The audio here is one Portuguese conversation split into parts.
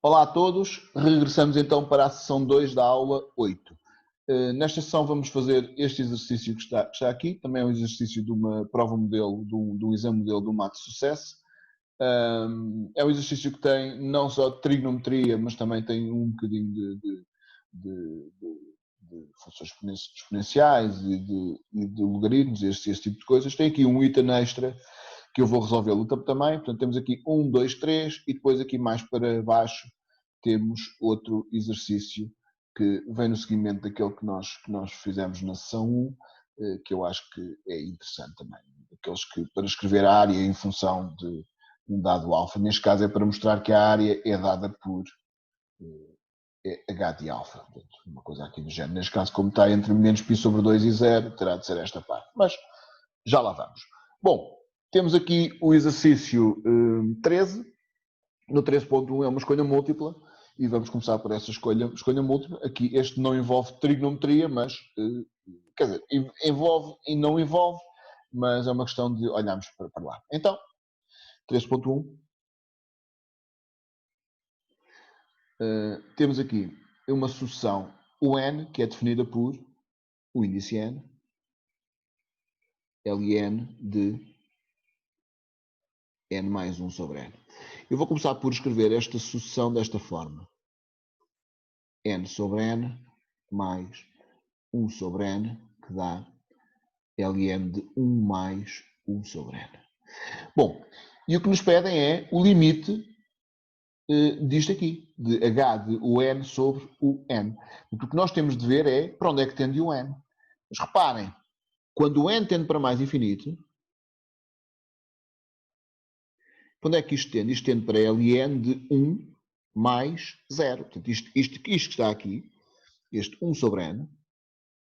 Olá a todos, regressamos então para a sessão 2 da aula 8. Nesta sessão vamos fazer este exercício que está aqui, também é um exercício de uma prova modelo, de um exame modelo do Mato Sucesso. É um exercício que tem não só de trigonometria, mas também tem um bocadinho de funções exponenciais e de logaritmos, este tipo de coisas. Tem aqui um item extra que eu vou resolvê-lo também. Portanto, temos aqui 1, 2, 3 e depois aqui mais para baixo temos outro exercício que vem no seguimento daquele que nós fizemos na sessão 1, que eu acho que é interessante também. Aqueles que, para escrever a área em função de um dado alfa, neste caso é para mostrar que a área é dada por h de alfa. Portanto, uma coisa aqui do género. Neste caso, como está entre menos π sobre 2 e 0, terá de ser esta parte. Mas já lá vamos. Bom, temos aqui o exercício 13. No 13.1 é uma escolha múltipla e vamos começar por essa escolha múltipla. Aqui este não envolve trigonometria, mas, quer dizer, envolve e não envolve, mas é uma questão de olharmos para lá. Então, 3.1. Temos aqui uma sucessão UN, que é definida por o índice N, Ln de N mais 1 sobre N. Eu vou começar por escrever esta sucessão desta forma. N sobre N mais 1 sobre N, que dá Ln de 1 mais 1 sobre N. Bom, e o que nos pedem é o limite disto aqui, de H de o N sobre o N. O que nós temos de ver é para onde é que tende o N. Mas reparem, quando o N tende para mais infinito, para onde é que isto tende? Isto tende para Ln de 1 mais 0. Portanto, isto que está aqui, este 1 sobre N,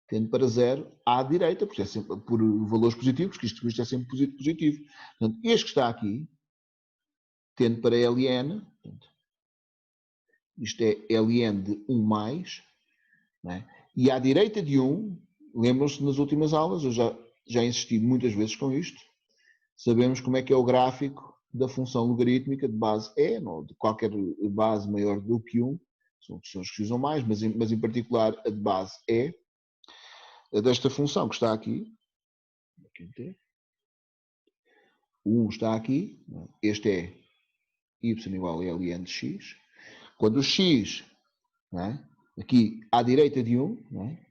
tende para 0 à direita, porque é sempre por valores positivos, porque isto é sempre positivo. Portanto, este que está aqui tende para Ln, portanto, isto é Ln de 1 mais, não é? E à direita de 1, lembram-se nas últimas aulas, eu já insisti muitas vezes com isto, sabemos como é que é o gráfico da função logarítmica de base E, ou de qualquer base maior do que 1, são os que se usam mais, mas em particular a de base E, desta função que está aqui, o 1 está aqui, este é y igual a Ln de x. Quando o x, não é, aqui à direita de 1, não é,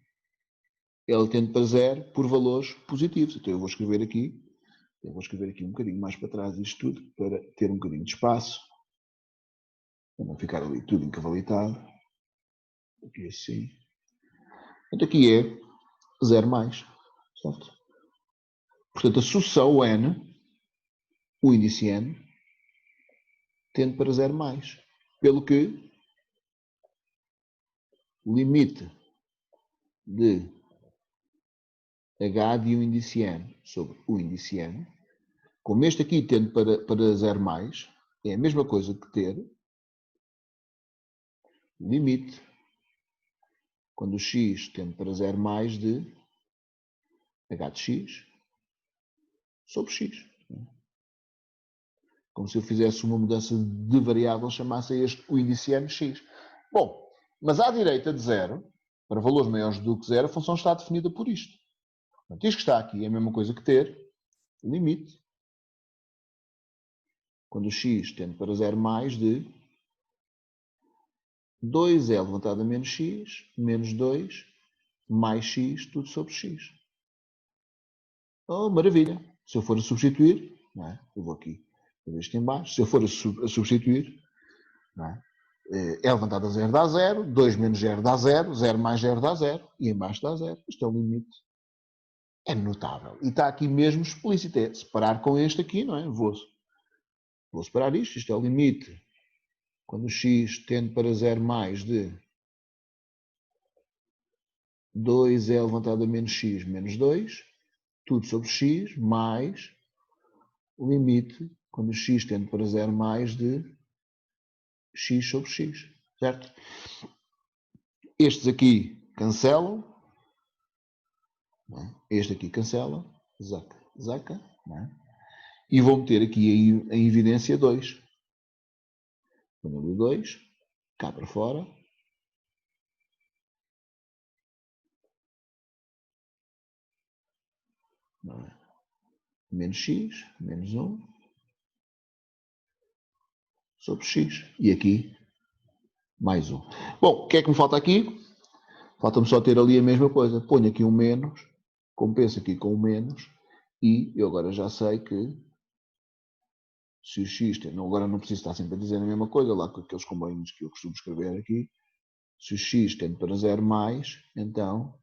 ele tende para 0 por valores positivos. Então eu vou escrever aqui um bocadinho mais para trás isto tudo, para ter um bocadinho de espaço, para não ficar ali tudo encavalitado. Aqui assim. Então aqui é 0 mais. Certo? Portanto, a sucessão N, o índice N, tende para 0 mais. Pelo que o limite de H de um índice N sobre o índice N, como este aqui tende para 0 mais, é a mesma coisa que ter o limite, quando o x tende para 0 mais, de H de x sobre x. Como se eu fizesse uma mudança de variável, chamasse este o índice nx. Bom, mas à direita de 0, para valores maiores do que 0, a função está definida por isto. Portanto, isto que está aqui é a mesma coisa que ter o limite, quando o x tende para 0 mais, de 2L levantado a menos x, menos 2, mais x, tudo sobre x. Oh, maravilha! Se eu for a substituir, não é? Eu vou aqui, vou isto em baixo, se eu for a substituir, não é? É levantado a 0 dá 0, 2 menos 0 dá 0, 0 mais 0 dá 0, e em baixo dá 0. Isto é o limite. É notável. E está aqui mesmo explícito. É separar com este aqui, não é? Vou separar isto. Isto é o limite. Quando o x tende para 0 mais, de 2L levantado a menos x menos 2, tudo sobre x, mais o limite, quando o x tende para 0 mais, de x sobre x. Certo? Estes aqui cancelam. Este aqui cancela. Zaca. E vou meter aqui em evidência 2. Quando eu 2, cá para fora. Não é? Menos x, menos 1, sobre x. E aqui, mais 1. Bom, o que é que me falta aqui? Falta-me só ter ali a mesma coisa. Ponho aqui um menos, compenso aqui com um menos, e eu agora já sei que se o x, agora não preciso estar sempre a dizer a mesma coisa, lá com aqueles comboios que eu costumo escrever aqui, se o x tende para 0 mais, então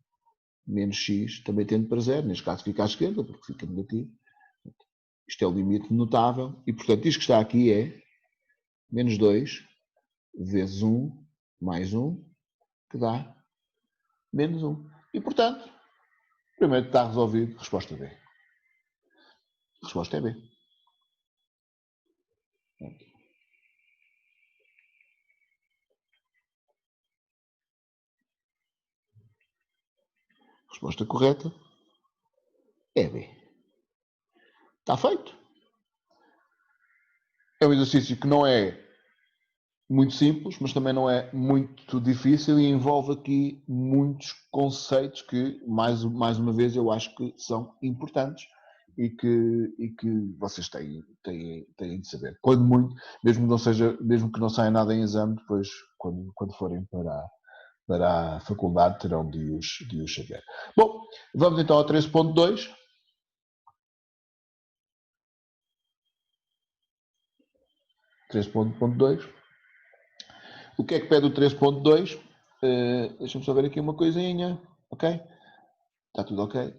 menos x também tende para 0, neste caso fica à esquerda, porque fica negativo. Isto é o limite notável, e portanto isto que está aqui é menos 2 vezes 1 mais 1, que dá menos 1. E portanto, primeiro está resolvido, resposta B. Resposta é B. Resposta correta é B. Está feito. É um exercício que não é muito simples, mas também não é muito difícil e envolve aqui muitos conceitos que, mais uma vez, eu acho que são importantes e que vocês têm de saber. Quando muito, mesmo que não saia nada em exame, depois, quando forem para a faculdade, terão de os saber. Bom, vamos então ao 13.2. 13.2. O que é que pede o 13.2? Deixa-me só ver aqui uma coisinha. Ok? Está tudo ok?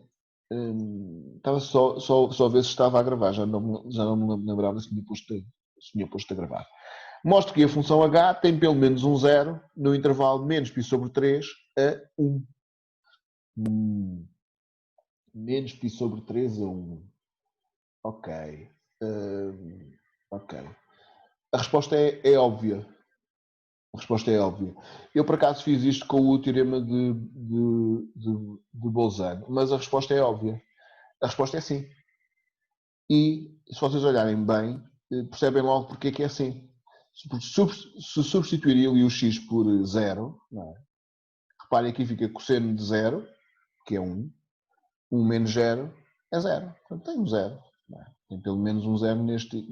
Estava só a ver se estava a gravar. Já não me lembrava se tinha posto a gravar. Mostro que a função h tem pelo menos um zero no intervalo menos π sobre 3 a 1. Menos π sobre 3 a 1. Ok. Ok. A resposta é óbvia. A resposta é óbvia. Eu, por acaso, fiz isto com o teorema de Bolzano, mas a resposta é óbvia. A resposta é sim. E, se vocês olharem bem, percebem logo porque é que é assim. Se substituir ali o x por 0, não é? Reparem aqui fica cosseno de 0, que é 1. 1 menos 0 é 0. Portanto, tem um 0. Tem pelo menos um 0 neste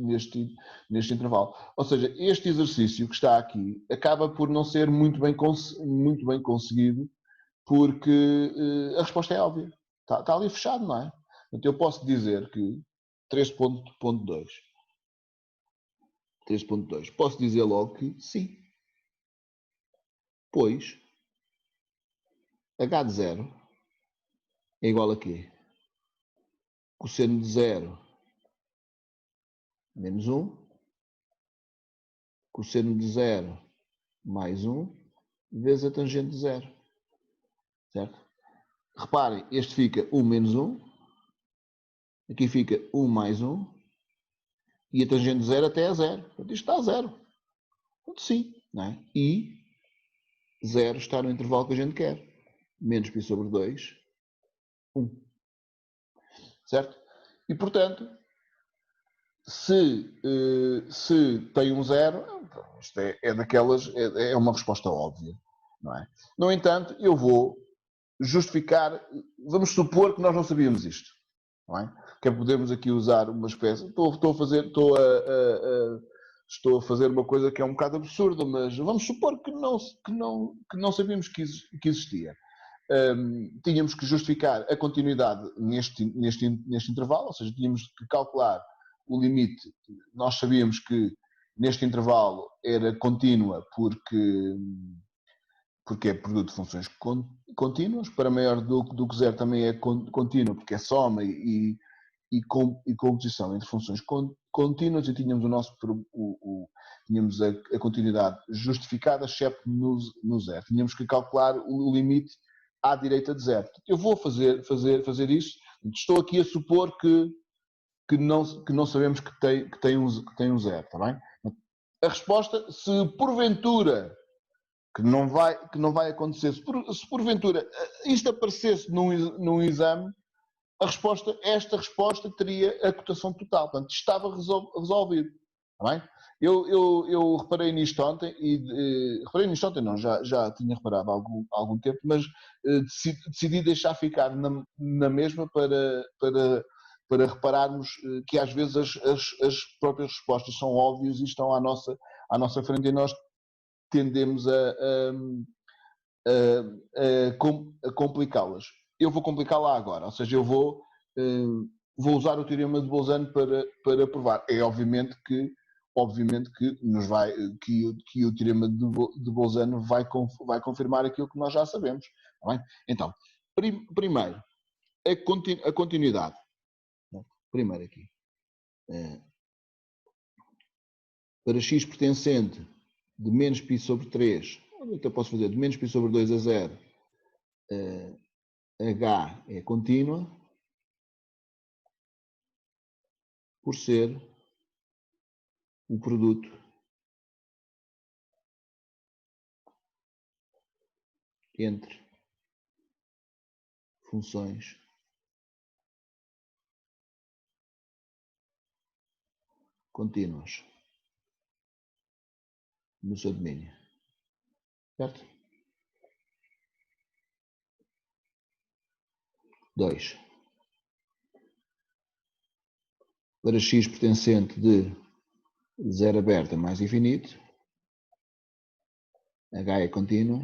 intervalo. Ou seja, este exercício que está aqui acaba por não ser muito bem conseguido, porque a resposta é óbvia. Está ali fechado, não é? Portanto, eu posso dizer que 3.2. Posso dizer logo que sim. Pois h de 0 é igual a quê? Cosseno de 0 menos 1, cosseno de 0 mais 1, vezes a tangente de 0. Certo? Reparem, este fica 1 menos 1, aqui fica 1 mais 1, e a tangente de 0 até é 0. Portanto, isto está a 0. Portanto, sim. Não é? E 0 está no intervalo que a gente quer. Menos π sobre 2, 1. Certo? E, portanto, se tem um 0, isto é daquelas, é uma resposta óbvia. Não é? No entanto, eu vou justificar, vamos supor que nós não sabíamos isto. Não é? Que é podermos aqui usar uma espécie, estou a fazer uma coisa que é um bocado absurda, mas vamos supor que não sabíamos que existia. Tínhamos que justificar a continuidade neste intervalo, ou seja, tínhamos que calcular o limite. Nós sabíamos que neste intervalo era contínua porque é produto de funções contínuas. Para maior do que 0 também é contínua, porque é soma e composição entre funções contínuas, e tínhamos tínhamos a continuidade justificada, exceto no 0. Tínhamos que calcular o limite à direita de 0. Eu vou fazer isso. Estou aqui a supor que não sabemos que tem um 0, está bem? A resposta, se porventura, que não vai acontecer, se porventura isto aparecesse num exame, esta resposta teria a cotação total. Portanto, estava resolvido. Está bem? Eu reparei nisto ontem, reparei nisto ontem não, já tinha reparado há algum tempo, mas decidi deixar ficar na mesma para repararmos que às vezes as próprias respostas são óbvias e estão à nossa frente e nós tendemos a complicá-las. Eu vou complicá-la agora, ou seja, eu vou usar o teorema de Bolzano para provar. É obviamente que nos vai que o teorema de Bolzano vai confirmar aquilo que nós já sabemos. Tá bem? Então, primeiro, a continuidade. Primeiro aqui. Para x pertencente de menos π sobre 3, eu posso fazer de menos π sobre 2 a 0, h é contínua, por ser o produto entre funções contínuas no seu domínio. Certo? 2. Para x pertencente de 0 aberto a mais infinito, h é contínua,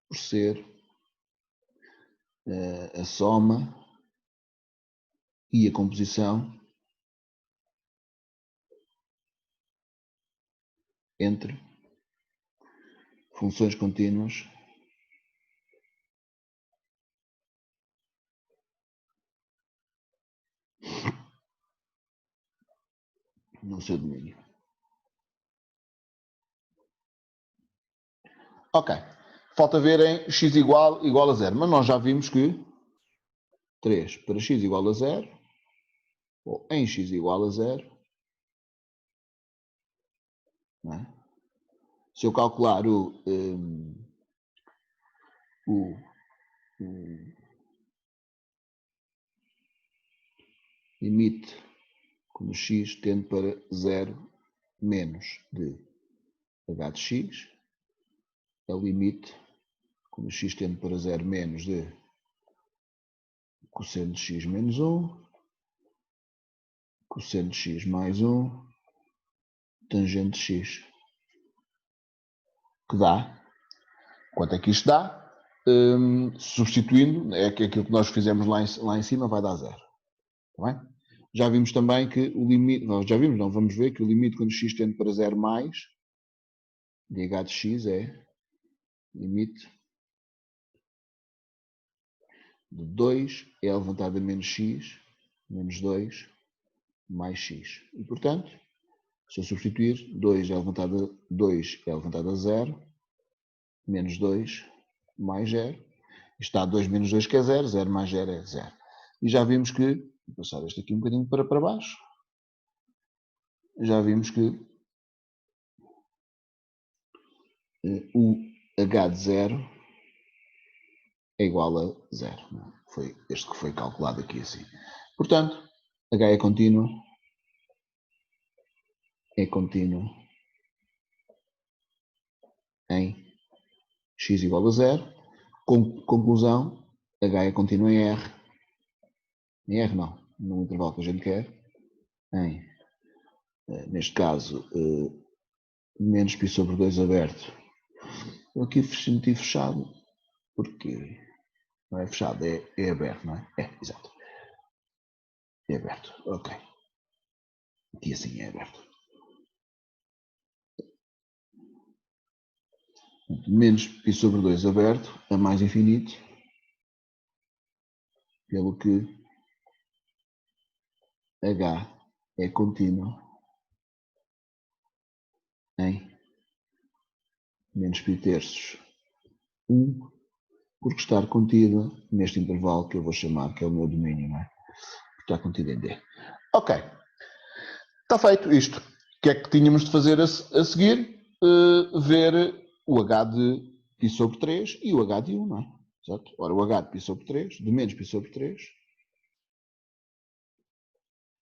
por ser a soma e a composição entre funções contínuas no seu domínio. Ok. Falta ver em x igual a 0, mas nós já vimos que 3 para x igual a 0, ou em x igual a 0, não é? Se eu calcular o limite quando x tende para 0 menos de h de x, é o limite quando x tende para 0 menos de cosseno de x menos 1, cosseno de x mais 1, tangente de x. Que dá? Quanto é que isto dá? Substituindo, é que aquilo que nós fizemos lá em cima vai dar 0. Está bem? Já vimos também que o limite, já vimos, não, vamos ver que o limite quando x tende para 0 mais de h de x é limite de 2 é levantado a menos x, menos 2, mais x. E, portanto, se eu substituir, 2 é levantado a 0, menos 2, mais 0. Isto dá 2 menos 2 que é 0, 0 mais 0 é 0. E já vimos que, vou passar este aqui um bocadinho para baixo, já vimos que o h de 0 é igual a 0. Foi este que foi calculado aqui assim. Portanto, h é contínuo em x igual a 0. Conclusão, h é contínuo em R. Em R não, no intervalo que a gente quer. Em, neste caso, menos π sobre 2 aberto. Eu aqui senti fechado, porque não é fechado, é aberto, não é? É, exato. É aberto, ok. Aqui assim é aberto. Menos π sobre 2 aberto a mais infinito, pelo que h é contínuo em menos π terços 1, porque está contido neste intervalo que eu vou chamar, que é o meu domínio, não é? Está contido em D. Ok. Está feito isto. O que é que tínhamos de fazer a seguir? Ver o h de π sobre 3 e o h de 1, não é? Certo? Ora, o h de π sobre 3, de menos π sobre 3,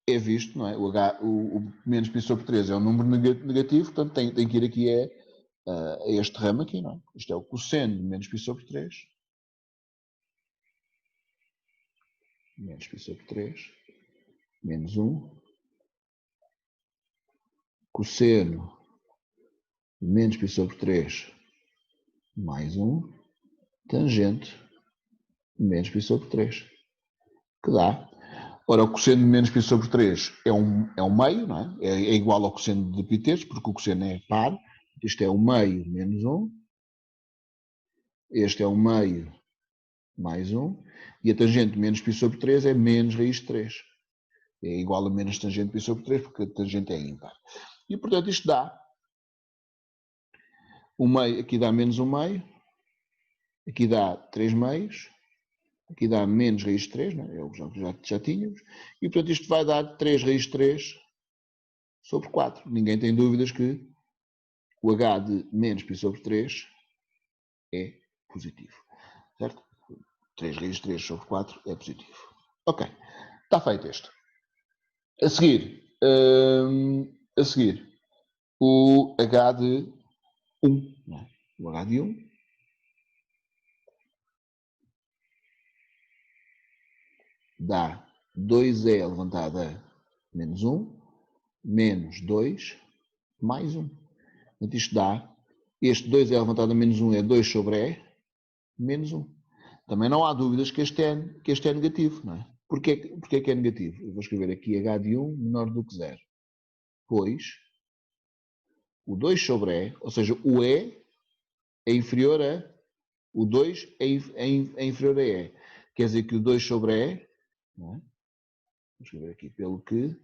é visto, não é? O menos π sobre 3 é um número negativo, portanto tem que ir aqui a este ramo aqui, não é? Isto é o cosseno de menos π sobre 3. Menos π sobre 3. Menos 1. Cosseno de menos π sobre 3 mais 1. Tangente de menos π sobre 3. Que dá. Ora, o cosseno de menos π sobre 3 é um meio, não é? É igual ao cosseno de π terços, porque o cosseno é par. Isto é o meio menos 1. Este é o meio mais 1. E a tangente de menos π sobre 3 é menos raiz de 3. É igual a menos tangente π sobre 3, porque a tangente é ímpar. E, portanto, isto dá. O meio, aqui dá menos 1 meio. Aqui dá 3 meios. Aqui dá menos raiz de 3, não é? É o que já tínhamos. E, portanto, isto vai dar 3 raiz de 3 sobre 4. Ninguém tem dúvidas que o h de menos π sobre 3 é positivo. Certo? 3 raiz de 3 sobre 4 é positivo. Ok. Está feito este. A seguir, o h de 1. Não é? O h de 1 dá 2e elevado a menos 1, menos 2, mais 1. Portanto, isto dá, este 2e elevado a menos 1 é 2 sobre e, menos 1. Também não há dúvidas que este é negativo, não é? Porquê que é negativo? Eu vou escrever aqui h de 1 menor do que 0. Pois, o 2 sobre e, ou seja, o e é inferior a, o 2 é inferior a e. Quer dizer que o 2 sobre e, não é? Vou escrever aqui pelo que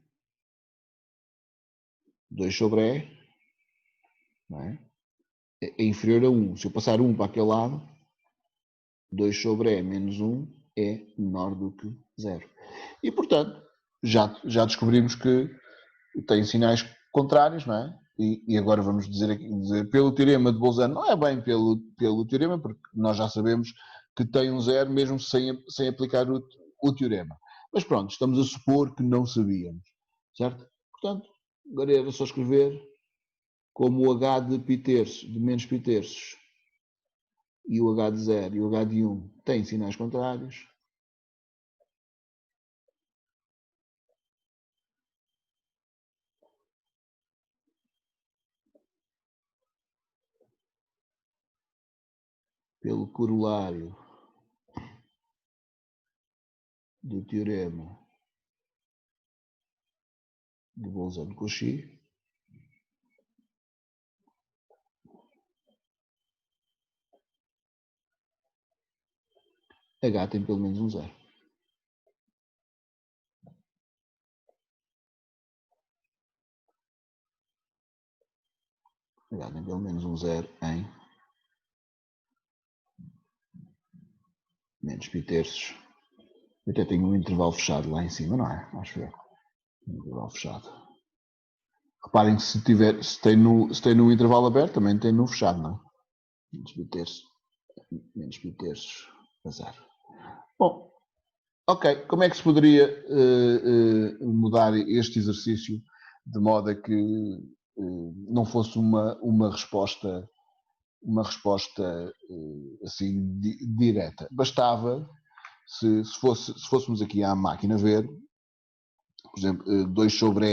2 sobre e, não é? É inferior a 1. Se eu passar 1 para aquele lado, 2 sobre e menos 1 é menor do que 0. E, portanto, já descobrimos que tem sinais contrários, não é? E agora vamos dizer pelo teorema de Bolzano, não é bem pelo teorema, porque nós já sabemos que tem um 0 mesmo sem aplicar o teorema. Mas pronto, estamos a supor que não sabíamos, certo? Portanto, agora era só escrever como o h de π terços, de menos π terços, e o h de 0 e o h de 1 têm sinais contrários. Pelo corolário do teorema de Bolzano-Cauchy, H tem pelo menos um 0. H tem pelo menos um 0 em menos π terços. Eu até tenho um intervalo fechado lá em cima, não é? Acho eu. Um intervalo fechado. Reparem que se tem no intervalo aberto, também tem no fechado, não é? Menos π terços a 0. Bom, ok. Como é que se poderia mudar este exercício de modo a que não fosse uma resposta assim direta? Bastava, se fôssemos aqui à máquina ver, por exemplo, 2 sobre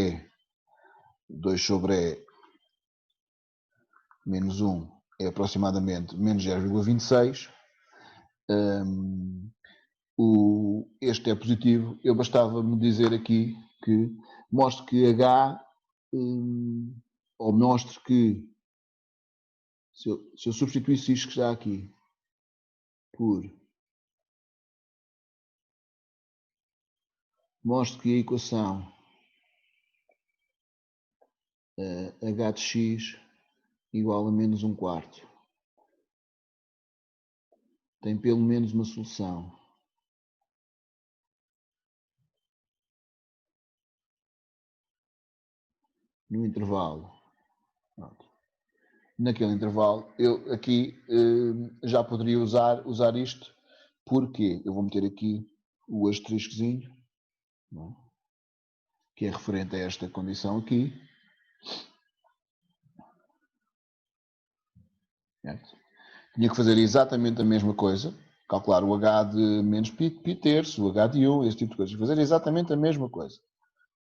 E menos 1 é aproximadamente menos 0,26. Este é positivo. Eu bastava-me dizer aqui que mostre que H, ou mostre que, se eu substituísse isto que está aqui por, mostre que a equação H de x igual a menos 1/4 tem pelo menos uma solução no intervalo. Naquele intervalo, eu aqui já poderia usar isto, porque eu vou meter aqui o asteriscozinho, não é? que é referente a esta condição aqui. Certo? Tinha que fazer exatamente a mesma coisa, calcular o H de menos π terço, o H de 1, esse tipo de coisas. Fazer exatamente a mesma coisa,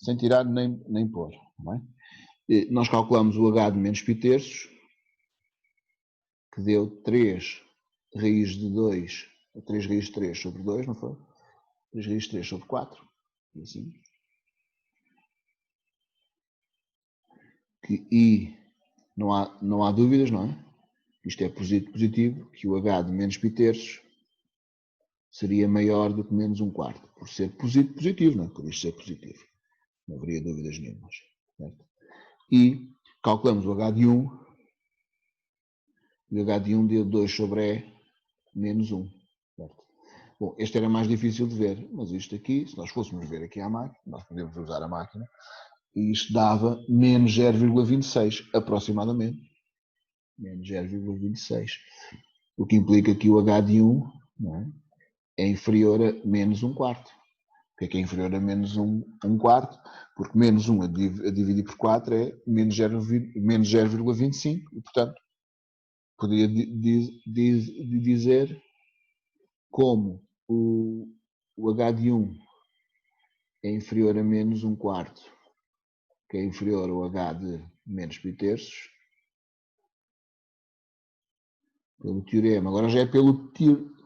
sem tirar nem pôr. Não é? E nós calculamos o H de menos π terços, que deu 3 raiz de 2, 3 raiz de 3 sobre 2, não foi? 3 raiz de 3 sobre 4. E assim. E não há dúvidas, não é? Isto é positivo, que o H de menos π terços seria maior do que menos 1/4, por ser positivo, não é? Por isto ser positivo. Não haveria dúvidas nenhumas. Certo? E calculamos o H de 1, e o H de 1 deu 2 sobre E menos 1. Certo? Bom, este era mais difícil de ver, mas isto aqui, se nós fôssemos ver aqui à máquina, nós podemos usar a máquina, e isto dava menos 0,26 aproximadamente. Menos 0,26. O que implica que o H de 1, não é? É inferior a menos 1/4. O que é inferior a menos 1/4? Porque menos 1 a dividir por 4 é menos 0,25 e, portanto, poderia dizer como o H de 1 é inferior a menos 1/4, que é inferior ao H de menos π terços, pelo teorema. Agora já é pelo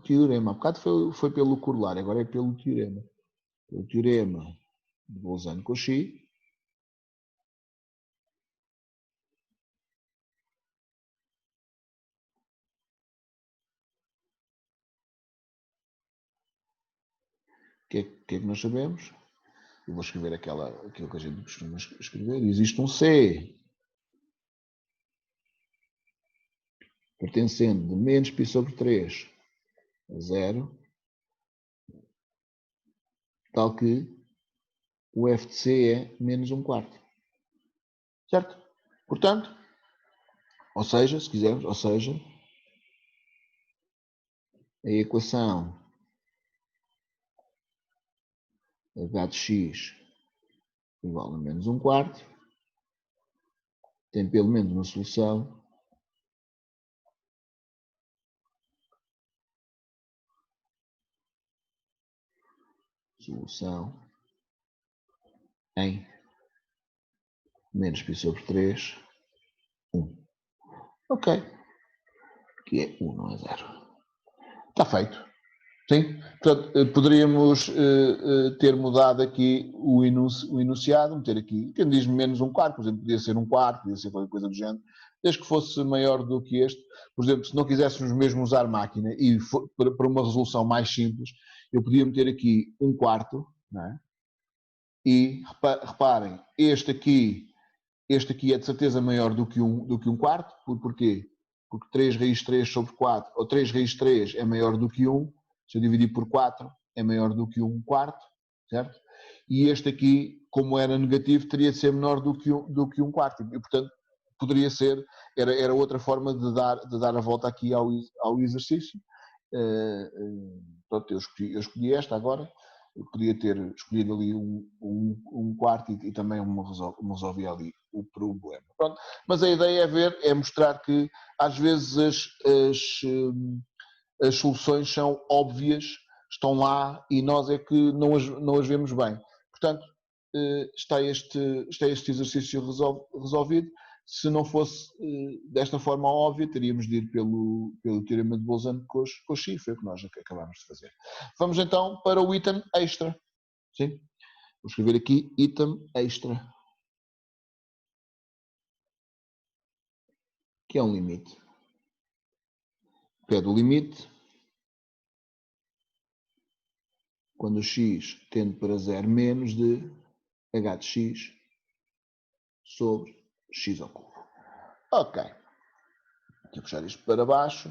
teorema. Há bocado foi pelo corolário, agora é pelo teorema. Pelo teorema de Bolzano-Cauchy. O que é que nós sabemos? Eu vou escrever aquilo que a gente costuma escrever. Existe um C pertencendo de menos π sobre 3 a 0, tal que o f de C é menos 1/4. Certo? Portanto, ou seja, se quisermos, a equação h de x igual a menos 1/4 tem pelo menos uma solução em menos π sobre 3, 1. Ok. Que é 1, não é 0. Está feito. Sim? Portanto, poderíamos ter mudado aqui o enunciado, meter aqui, quem diz menos 1/4, por exemplo, podia ser 1/4, podia ser qualquer coisa do género, desde que fosse maior do que este. Por exemplo, se não quiséssemos mesmo usar máquina e para uma resolução mais simples, eu podia meter aqui 1/4, não é? E reparem, este aqui é de certeza maior do que 1/4, porquê? Porque 3 raiz de 3 sobre 4, ou 3 raiz de 3 é maior do que 1, se eu dividir por 4 é maior do que 1/4, certo? E este aqui, como era negativo, teria de ser menor do que 1/4, e portanto poderia ser, era outra forma de dar a volta aqui ao exercício. Pronto, eu escolhi esta agora. Eu podia ter escolhido ali um quarto e também resolvia ali o problema. Pronto. Mas a ideia é mostrar que às vezes as soluções são óbvias, estão lá e nós é que não as vemos bem. Portanto, está este exercício resolvido. Se não fosse desta forma óbvia, teríamos de ir pelo teorema de Bolzano-Cauchy, foi o que nós acabámos de fazer. Vamos então para o item extra. Sim? Vou escrever aqui item extra, que é um limite. Pede o limite quando o x tende para 0 menos de h de x sobre x ao cubo. Ok. Aqui puxar isto para baixo.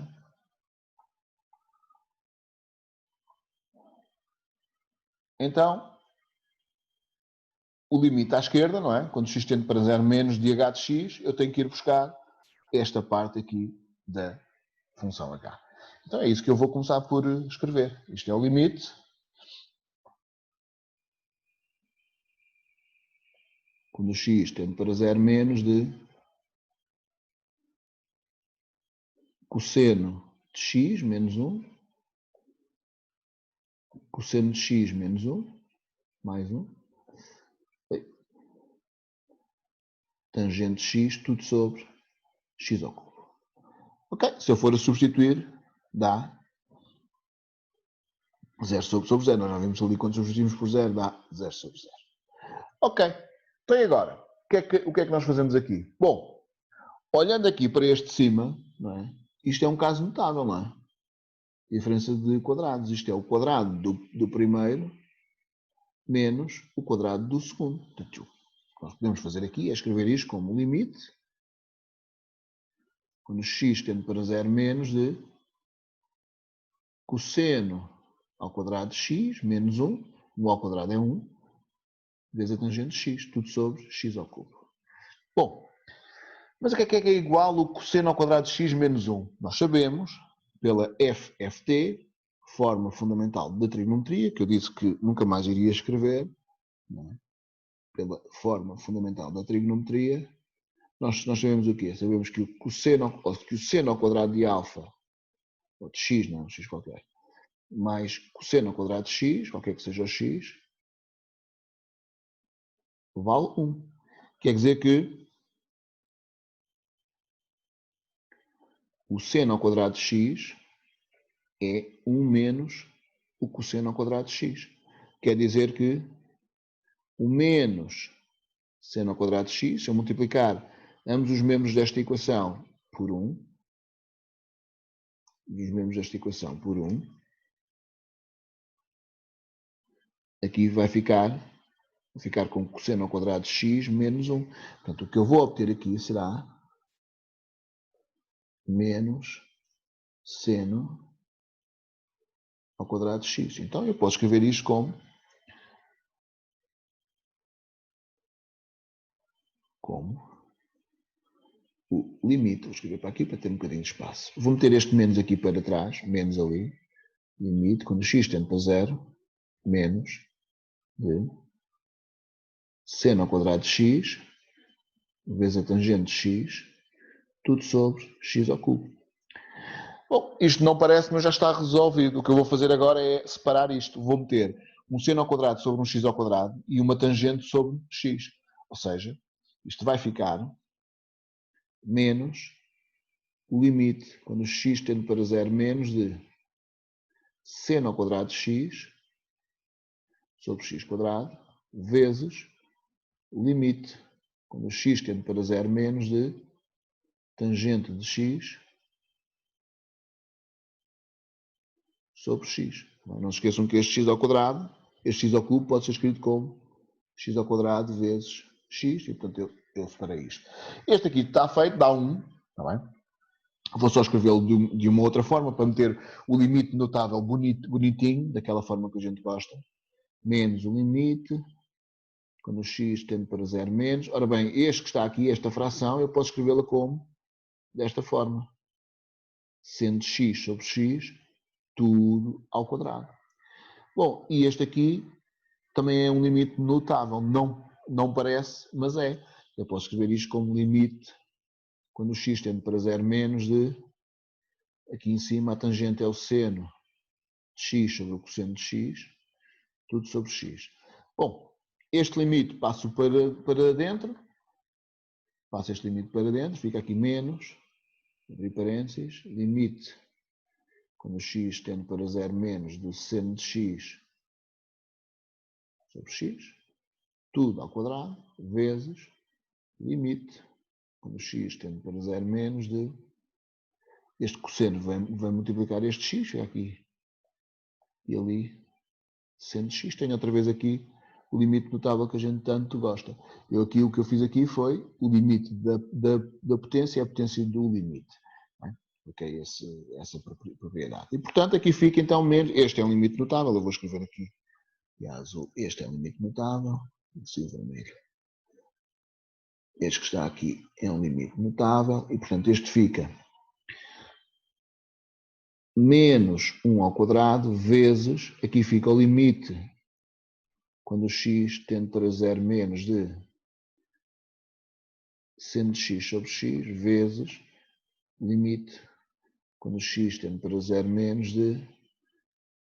Então, o limite à esquerda, não é? Quando x tende para 0 menos de h de x, eu tenho que ir buscar esta parte aqui da função h. Então é isso que eu vou começar por escrever. Isto é o limite quando o x tende para 0 menos de cosseno de x menos 1, cosseno de x menos 1, mais 1, tangente de x, tudo sobre x ao cubo. Ok? Se eu for a substituir, dá 0 sobre 0. Nós já vimos ali quando substituímos por 0, dá 0 sobre 0. Ok. Então e agora? O que é que nós fazemos aqui? Bom, olhando aqui para este de cima, não é? Isto é um caso notável, não é? Diferença de quadrados. Isto é o quadrado do primeiro menos o quadrado do segundo. Portanto, o que nós podemos fazer aqui é escrever isto como limite, quando x tende para 0 menos de cosseno ao quadrado de x menos 1, o ao quadrado é 1, vezes a tangente de x, tudo sobre x ao cubo. Bom, mas o que é igual o cosseno ao quadrado de x menos 1? Nós sabemos, pela FFT, forma fundamental da trigonometria, que eu disse que nunca mais iria escrever, não é? Pela forma fundamental da trigonometria, nós sabemos o quê? Sabemos que o seno ao quadrado de alfa, ou de x, não, x qualquer, mais cosseno ao quadrado de x, qualquer que seja o x, vale 1. Quer dizer que o seno ao quadrado de x é 1 menos o cosseno ao quadrado de x. Quer dizer que o menos seno ao quadrado de x, se eu multiplicar ambos os membros desta equação por 1, e os membros desta equação por 1, aqui vai ficar com cosseno ao quadrado de x menos 1. Portanto, o que eu vou obter aqui será menos seno ao quadrado de x. Então, eu posso escrever isto como o limite. Vou escrever para aqui para ter um bocadinho de espaço. Vou meter este menos aqui para trás, menos ali. Limite, quando x tende para 0, menos de seno ao quadrado de x, vezes a tangente de x, tudo sobre x ao cubo. Bom, isto não parece, mas já está resolvido. O que eu vou fazer agora é separar isto. Vou meter um seno ao quadrado sobre um x ao quadrado e uma tangente sobre x. Ou seja, isto vai ficar menos o limite, quando o x tende para 0, menos de seno ao quadrado de x sobre x quadrado, vezes o limite, quando o x tende para 0, menos de tangente de x sobre x. Não se esqueçam que este x ao quadrado, este x ao cubo pode ser escrito como x ao quadrado vezes x, e portanto eu separei isto. Este aqui está feito, dá 1, está bem? Vou só escrevê-lo de uma outra forma, para meter o limite notável bonitinho, daquela forma que a gente gosta. Menos o limite, quando o x tende para 0 menos. Ora bem, este que está aqui, esta fração, eu posso escrevê-la como? Desta forma. Sendo x sobre x, tudo ao quadrado. Bom, e este aqui também é um limite notável. Não parece, mas é. Eu posso escrever isto como limite, quando o x tende para 0 menos de, aqui em cima a tangente é o seno de x sobre o cosseno de x, tudo sobre x. Bom, este limite passo para dentro, passo este limite para dentro, fica aqui menos, abrir parênteses, limite, quando o x tende para 0 menos do seno de x sobre x, tudo ao quadrado, vezes limite, quando o x tende para 0 menos de, este cosseno vai multiplicar este x, fica aqui e ali, seno de x. Tenho outra vez aqui o limite notável que a gente tanto gosta. O que eu fiz aqui foi o limite da potência, a potência do limite. Ok, essa propriedade. E, portanto, aqui fica então menos, este é um limite notável, eu vou escrever aqui em azul, este é um limite notável, e vermelho. Este que está aqui é um limite notável, e, portanto, este fica menos 1 ao quadrado, vezes, aqui fica o limite, quando o x tende para 0 menos de seno de x sobre x vezes limite, quando o x tende para 0 menos, de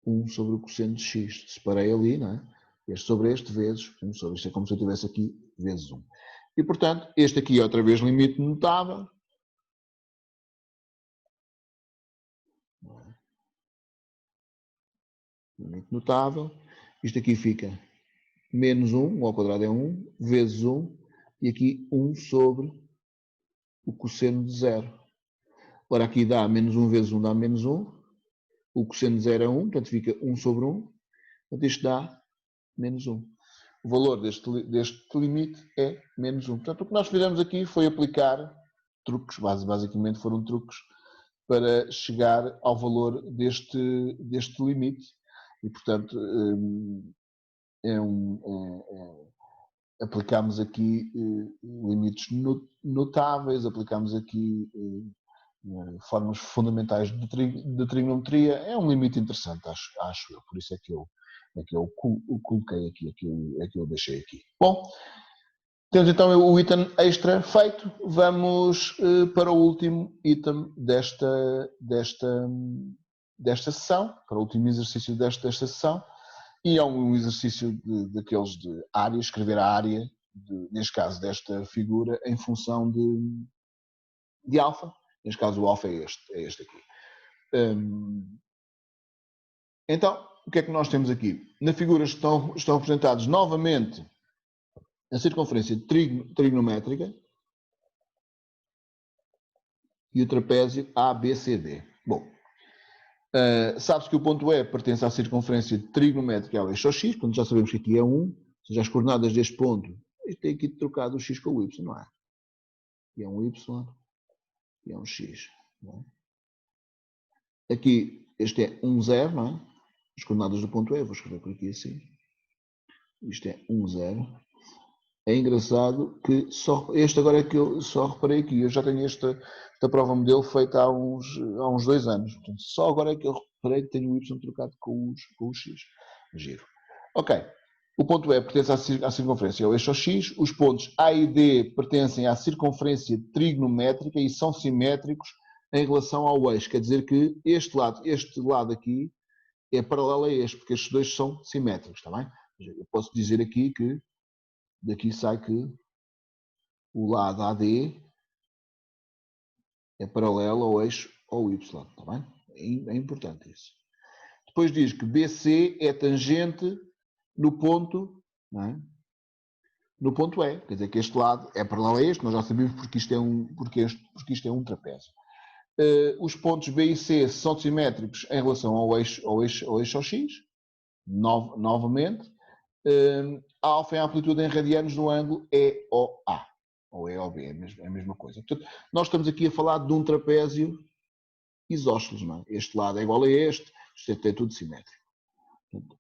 1 sobre o cosseno de x. Separei ali, não é? Este sobre este vezes 1 sobre isto. É como se eu tivesse aqui vezes 1. E, portanto, este aqui é outra vez limite notável. Limite notável. Isto aqui fica menos 1, 1 ao quadrado é 1, vezes 1, e aqui 1 sobre o cosseno de 0. Ora, aqui dá menos 1 vezes 1 dá menos 1. O cosseno de 0 é 1, portanto fica 1 sobre 1. Portanto, isto dá menos 1. O valor deste limite é menos 1. Portanto, o que nós fizemos aqui foi aplicar truques, basicamente foram truques, para chegar ao valor deste limite. E, portanto, aplicamos aqui limites notáveis, aplicamos aqui formas fundamentais de trigonometria. É um limite interessante, acho eu. Por isso é que eu o coloquei aqui, é que eu deixei aqui. Bom, temos então o item extra feito. Vamos para o último item desta sessão, para o último exercício desta sessão. E é um exercício daqueles de área, escrever a área, neste caso desta figura, em função de alfa. Neste caso o alfa é este aqui. Então, o que é que nós temos aqui? Na figura estão representados novamente a circunferência trigonométrica e o trapézio ABCD. Bom, sabe-se que o ponto E pertence à circunferência trigonométrica ao eixo x, quando já sabemos que aqui é 1, ou seja, as coordenadas deste ponto, isto tem aqui trocado o x com o y, não é? Aqui é um y e é um x. Não é? Aqui, este é 1, 0, não é? As coordenadas do ponto E, vou escrever por aqui assim. Isto é 1, 0. É engraçado que este agora é que eu só reparei aqui. Eu já tenho esta prova modelo feita há uns 2 anos. Portanto, só agora é que eu reparei que tenho o y trocado com o x. Giro. Ok. O ponto E pertence à circunferência ao eixo x. Os pontos A e D pertencem à circunferência trigonométrica e são simétricos em relação ao eixo. Quer dizer que este lado aqui é paralelo a este, porque estes dois são simétricos, está bem? Eu posso dizer aqui que daqui sai que o lado AD é paralelo ao eixo ou Y, está bem? É importante isso. Depois diz que BC é tangente no ponto, não é? No ponto E, quer dizer que este lado é paralelo a este, nós já sabemos porque isto é um trapézio. Os pontos B e C são simétricos em relação ao eixo X, novamente. A alfa é a amplitude em radianos no ângulo EOA, ou EOB, é a mesma coisa. Portanto, nós estamos aqui a falar de um trapézio isósceles, não é? Este lado é igual a este, isto é tudo simétrico. Portanto,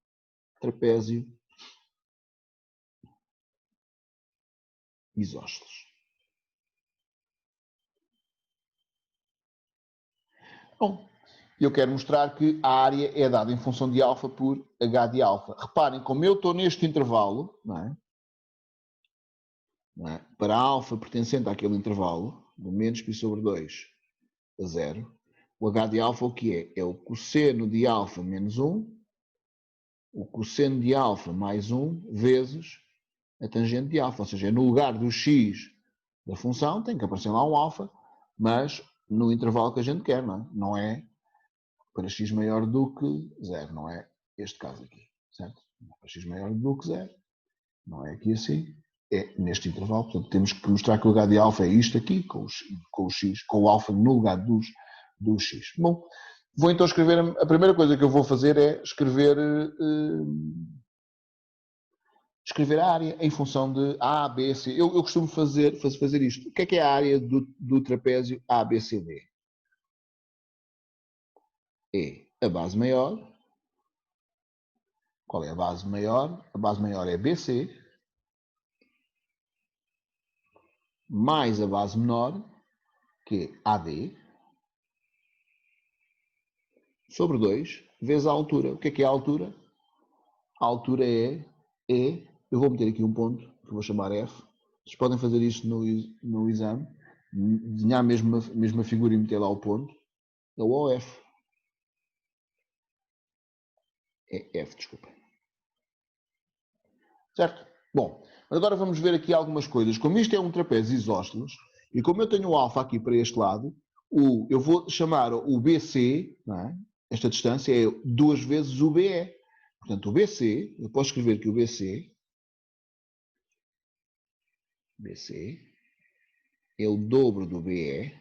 trapézio isósceles. Bom, eu quero mostrar que a área é dada em função de alfa por h de alfa. Reparem, como eu estou neste intervalo, não é? Para alfa pertencente àquele intervalo, do menos π sobre 2 a 0, o h de alfa o que é? É o cosseno de alfa menos 1, o cosseno de alfa mais 1, vezes a tangente de alfa. Ou seja, no lugar do x da função tem que aparecer lá um alfa, mas no intervalo que a gente quer, não é? Não é para x maior do que 0, não é este caso aqui, certo? Para x maior do que 0, não é aqui assim, é neste intervalo. Portanto, temos que mostrar que o h de alfa é isto aqui, com o x, com o alfa no lugar do x. Bom, vou então escrever, a primeira coisa que eu vou fazer é escrever a área em função de A, B, C. Eu costumo fazer isto. O que é a área do trapézio ABCD? É a base maior. Qual é a base maior? A base maior é BC, mais a base menor, que é AD, sobre 2, vezes a altura. O que é a altura? A altura é, eu vou meter aqui um ponto, que vou chamar F, Vocês podem fazer isto no exame, desenhar a mesma figura e meter lá o ponto. É o OF. É F, desculpa. Certo? Bom, agora vamos ver aqui algumas coisas. Como isto é um trapézio isósceles, e como eu tenho o alfa aqui para este lado, eu vou chamar o BC, não é? Esta distância é 2 vezes o BE. Portanto, o BC, eu posso escrever que o BC é o dobro do BE,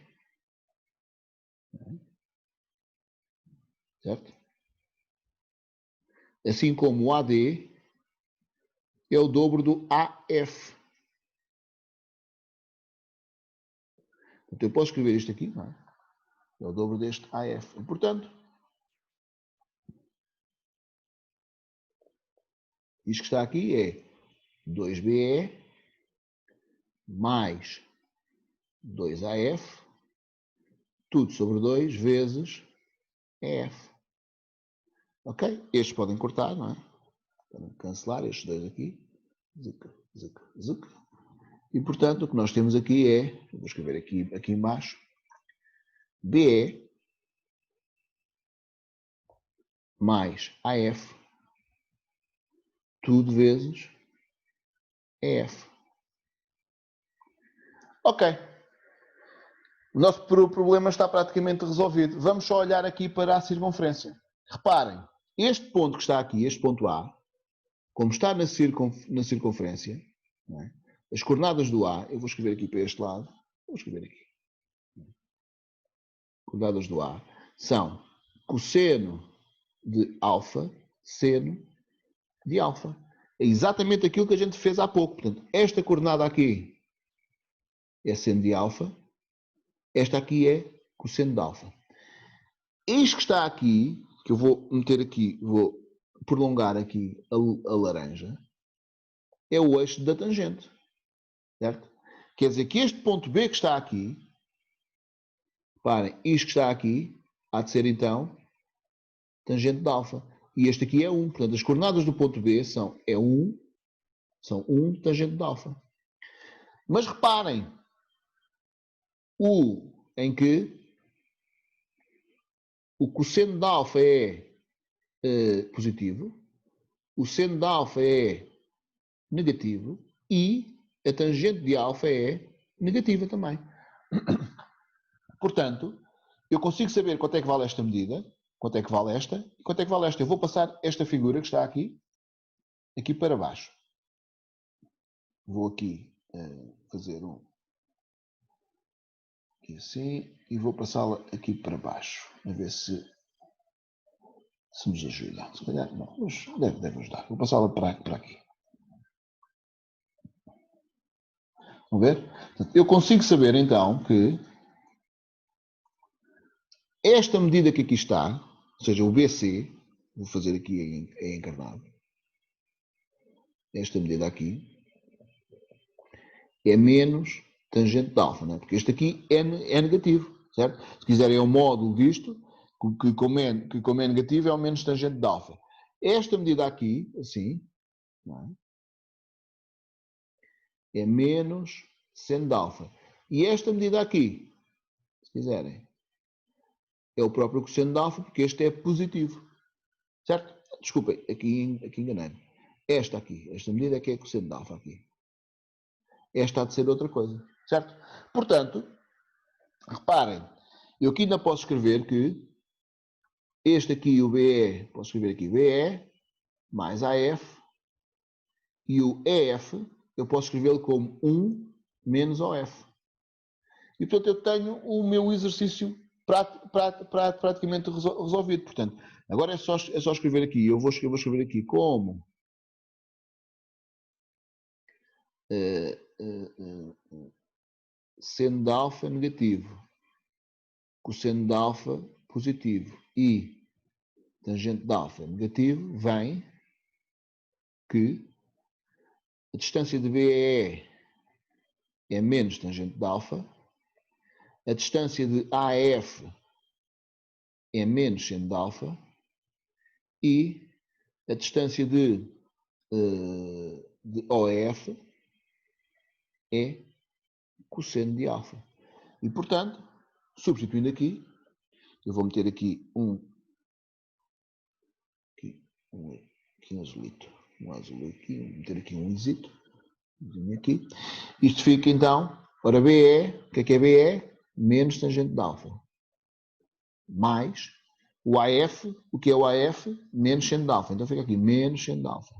certo? Assim como o AD é o dobro do AF. Então eu posso escrever isto aqui, não é? É o dobro deste AF. E, portanto, isto que está aqui é 2BE mais 2AF, tudo sobre 2 vezes EF. Ok? Estes podem cortar, não é? Podem cancelar estes dois aqui. Zuc, zuc, zuc. E, portanto, o que nós temos aqui é, vou escrever aqui embaixo, BE mais AF, tudo vezes EF. Ok. O nosso problema está praticamente resolvido. Vamos só olhar aqui para a circunferência. Reparem, este ponto que está aqui, este ponto A, como está na circunferência, não é? As coordenadas do A, eu vou escrever aqui para este lado, vou escrever aqui. Coordenadas do A são cosseno de alfa, seno de alfa. É exatamente aquilo que a gente fez há pouco. Portanto, esta coordenada aqui é seno de alfa, esta aqui é cosseno de alfa. Isto que está aqui, que eu vou meter aqui, vou prolongar aqui a laranja, é o eixo da tangente. Certo? Quer dizer que este ponto B que está aqui, reparem, isto que está aqui, há de ser então tangente de alfa. E este aqui é 1. Portanto, as coordenadas do ponto B são 1 tangente de alfa. Mas reparem, em que o cosseno de alfa é positivo, o seno de alfa é negativo e a tangente de alfa é negativa também. Portanto, eu consigo saber quanto é que vale esta medida, quanto é que vale esta e quanto é que vale esta. Eu vou passar esta figura que está aqui para baixo. Vou aqui fazer aqui assim e vou passá-la aqui para baixo, a ver se nos ajuda. Se calhar não, mas deve ajudar. Vou passá-la para aqui. Vão ver? Eu consigo saber então que esta medida que aqui está, ou seja, o BC, vou fazer aqui em encarnado, esta medida aqui, é menos tangente de alfa, não é? Porque este aqui é negativo, certo? Se quiserem é o módulo disto, que como é negativo é o menos tangente de alfa. Esta medida aqui, assim, não é menos seno de alfa. E esta medida aqui, se quiserem, é o próprio cosseno de alfa, porque este é positivo. Certo? Desculpem, aqui enganei-me. Esta medida é que é cosseno de alfa aqui. Esta há de ser outra coisa. Certo? Portanto, reparem, eu aqui ainda posso escrever que este aqui, o BE, posso escrever aqui BE mais AF, e o EF, eu posso escrevê-lo como 1 menos OF. E, portanto, eu tenho o meu exercício praticamente resolvido. Portanto, agora é só escrever aqui. Eu vou escrever aqui como seno de alfa negativo, cosseno de alfa positivo e tangente de alfa negativo, vem que a distância de BE é menos tangente de alfa, a distância de AF é menos seno de alfa e a distância de OF é cosseno de alfa. E, portanto, substituindo aqui, eu vou meter aqui um azulito. Um azulito aqui, vou meter aqui um isito. Aqui. Isto fica então, ora BE, o que é BE? Menos tangente de alfa. Mais o AF, o que é o AF? Menos seno de alfa. Então fica aqui, menos seno de alfa.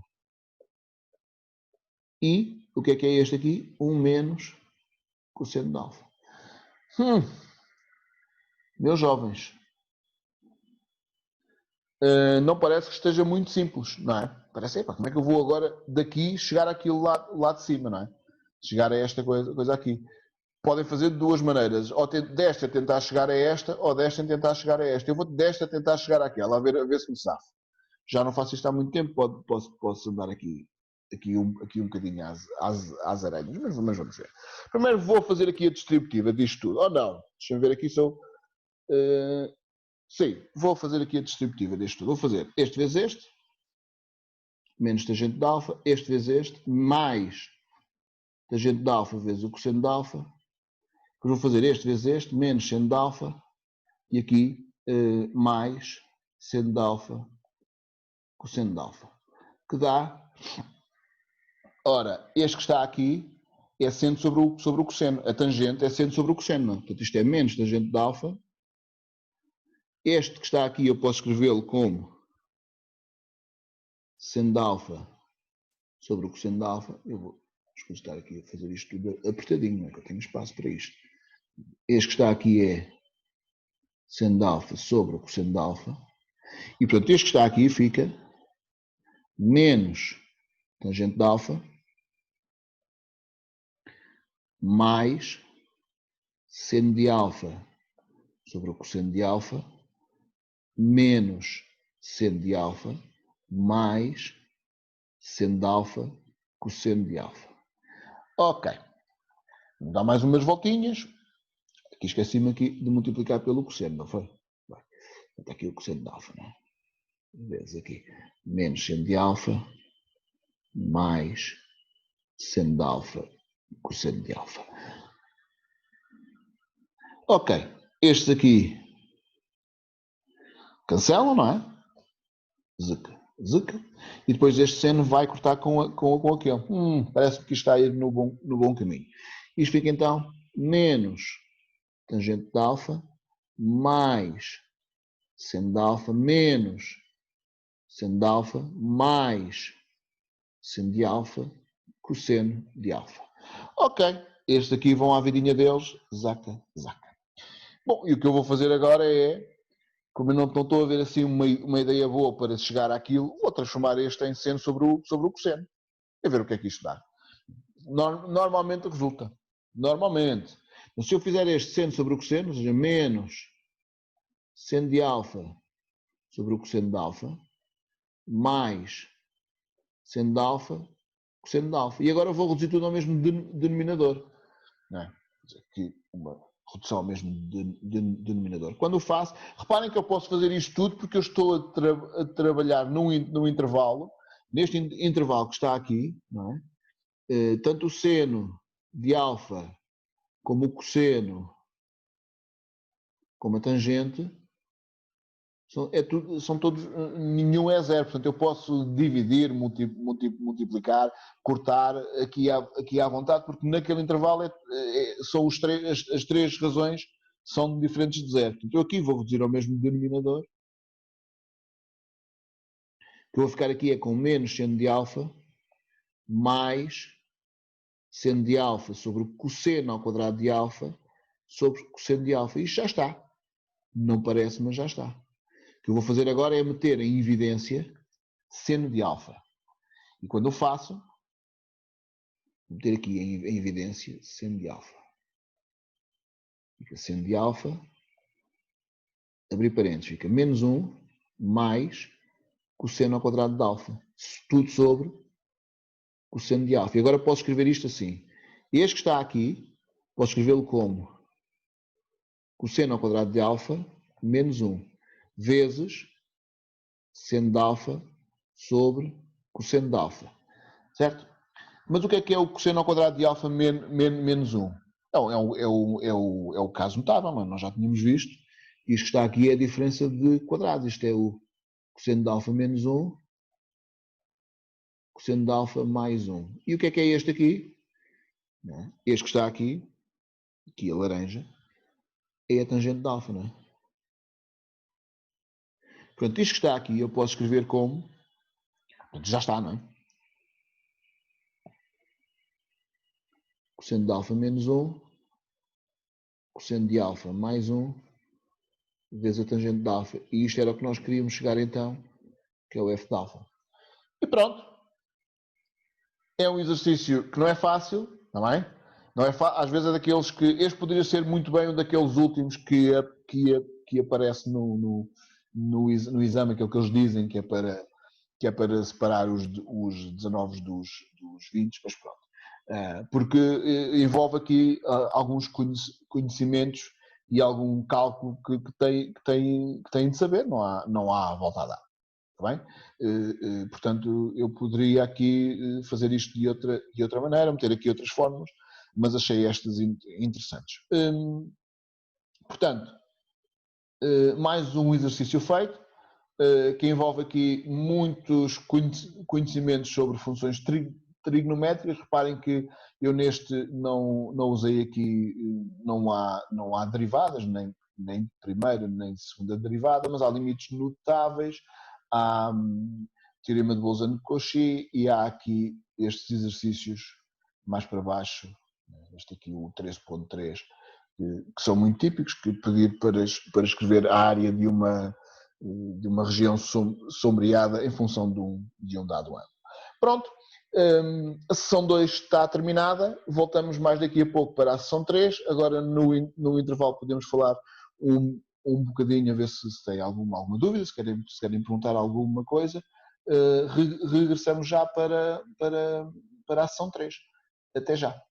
E o que é este aqui? 1 menos cosseno de alfa. Meus jovens, não parece que esteja muito simples, não é? Parece, como é que eu vou agora daqui chegar àquilo lá de cima, não é? Chegar a esta coisa aqui. Podem fazer de duas maneiras, ou desta tentar chegar a esta, ou desta tentar chegar a esta. Eu vou desta tentar chegar àquela, a ver se me safo. Já não faço isto há muito tempo, posso andar aqui um bocadinho às aranhas, mas vamos ver. Primeiro vou fazer aqui a distributiva disto tudo. Oh não, deixa-me ver aqui só. Sim, vou fazer aqui a distributiva disto tudo. Vou fazer este vezes este, menos tangente de alfa, este vezes este, mais tangente de alfa vezes o cosseno de alfa. Vou fazer este vezes este, menos seno de alfa, e aqui mais seno de alfa, cosseno de alfa. Que dá, ora, este que está aqui é seno sobre o cosseno. A tangente é seno sobre o cosseno. Não? Portanto, isto é menos tangente de alfa. Este que está aqui eu posso escrevê-lo como seno de alfa sobre o cosseno de alfa. Eu vou estar aqui a fazer isto tudo apertadinho, não é que eu tenho espaço para isto. Este que está aqui é seno de alfa sobre o cosseno de alfa. E, portanto, este que está aqui fica menos tangente de alfa mais seno de alfa sobre o cosseno de alfa menos seno de alfa mais seno de alfa cosseno de alfa. Ok. Vou dar mais umas voltinhas. Aqui esqueci-me aqui de multiplicar pelo cosseno, não foi? Está aqui o cosseno de alfa, não é? Vezes aqui menos seno de alfa mais seno de alfa cosseno de alfa. Ok, estes aqui cancelam, não é? Zica. E depois este seno vai cortar com aquele. Parece-me que isto está a ir no bom caminho. Isto fica então menos tangente de alfa mais seno de alfa menos seno de alfa mais seno de alfa cosseno de alfa. Ok, estes aqui vão à vidinha deles, zaca. Bom, e o que eu vou fazer agora é, como eu não estou a ver assim uma ideia boa para chegar àquilo, vou transformar este em seno sobre o cosseno. E ver o que é que isto dá. Normalmente resulta. Normalmente. Então, se eu fizer este seno sobre o cosseno, ou seja, menos seno de alfa sobre o cosseno de alfa, mais seno de alfa, cosseno de alfa. E agora vou reduzir tudo ao mesmo denominador. Não é? Aqui uma redução ao mesmo denominador. Quando o faço, reparem que eu posso fazer isto tudo porque eu estou a trabalhar num intervalo, neste intervalo que está aqui, não é? Tanto o seno de alfa como o cosseno, como a tangente, são todos, nenhum é zero, portanto eu posso dividir, multiplicar, cortar aqui à vontade, porque naquele intervalo são as três razões são diferentes de zero. Portanto eu aqui vou reduzir ao mesmo denominador, que eu vou ficar aqui com menos seno de alfa, mais seno de alfa sobre o cosseno ao quadrado de alfa, sobre o cosseno de alfa. Isto já está. Não parece, mas já está. O que eu vou fazer agora é meter em evidência seno de alfa. E quando eu faço, vou meter aqui em evidência seno de alfa. Fica seno de alfa, abrir parênteses, fica menos 1 mais cosseno ao quadrado de alfa. Tudo sobre cosseno de alfa. E agora posso escrever isto assim. Este que está aqui, posso escrevê-lo como cosseno ao quadrado de alfa menos 1 vezes seno de alfa sobre cosseno de alfa. Certo? Mas o que é o cosseno ao quadrado de alfa menos 1? Então, é o caso notável, mas nós já tínhamos visto. Isto que está aqui é a diferença de quadrados. Isto é o cosseno de alfa menos 1, cosseno de alfa mais 1. E o que é este aqui? Este que está aqui a laranja, é a tangente de alfa, não é? Portanto, isto que está aqui eu posso escrever como... Já está, não é? Cosseno de alfa menos 1, cosseno de alfa mais 1, vezes a tangente de alfa. E isto era o que nós queríamos chegar então, que é o f de alfa. E pronto. É um exercício que não é fácil, está bem? Não é às vezes é daqueles que... Este poderia ser muito bem um daqueles últimos que aparece no exame, aquele que eles dizem que é para separar os 19 dos 20, mas pronto. Porque envolve aqui alguns conhecimentos e algum cálculo que tem de saber, não há volta a dar. Está bem? Portanto, eu poderia aqui fazer isto de outra maneira, meter aqui outras formas, mas achei estas interessantes. Portanto, mais um exercício feito, que envolve aqui muitos conhecimentos sobre funções trigonométricas. Reparem que eu neste não usei aqui, não há derivadas, nem de primeira nem de segunda derivada, mas há limites notáveis, há teorema de Bolzano-Cauchy e há aqui estes exercícios mais para baixo, este aqui o 13.3, que são muito típicos, que pedir para escrever a área de uma região sombreada em função de um dado ângulo. Pronto, a sessão 2 está terminada, voltamos mais daqui a pouco para a sessão 3, agora no intervalo podemos falar um bocadinho a ver se tem alguma dúvida, se querem perguntar alguma coisa. Regressamos já para a sessão 3. Até já.